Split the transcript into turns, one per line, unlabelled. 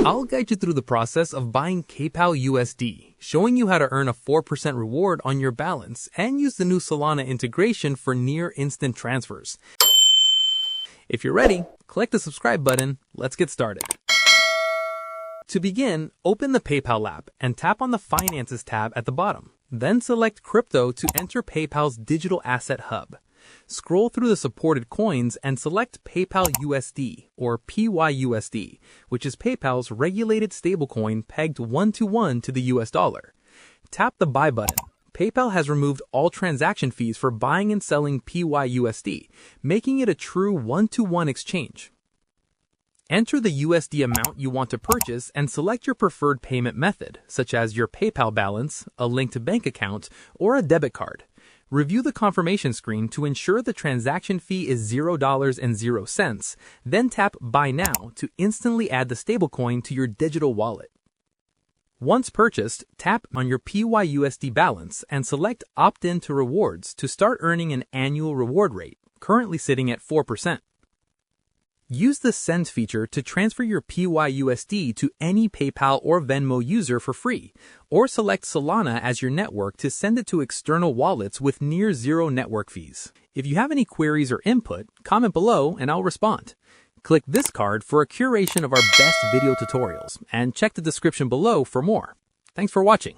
I'll guide you through the process of buying PayPal USD, showing you how to earn a 4% reward on your balance and use the new Solana integration for near instant transfers. If you're ready, click the subscribe button. Let's get started. To begin, open the PayPal app and tap on the Finances tab at the bottom. Then select Crypto to enter PayPal's Digital Asset Hub. Scroll through the supported coins and select PayPal USD, or PYUSD, which is PayPal's regulated stablecoin pegged 1-to-1 to the US dollar. Tap the Buy button. PayPal has removed all transaction fees for buying and selling PYUSD, making it a true 1-to-1 exchange. Enter the USD amount you want to purchase and select your preferred payment method, such as your PayPal balance, a linked bank account, or a debit card. Review the confirmation screen to ensure the transaction fee is $0.00, then tap Buy Now to instantly add the stablecoin to your digital wallet. Once purchased, tap on your PYUSD balance and select Opt-in to Rewards to start earning an annual reward rate, currently sitting at 4%. Use the Send feature to transfer your PYUSD to any PayPal or Venmo user for free, or select Solana as your network to send it to external wallets with near zero network fees. If you have any queries or input, comment below and I'll respond. Click this card for a curation of our best video tutorials, and check the description below for more. Thanks for watching.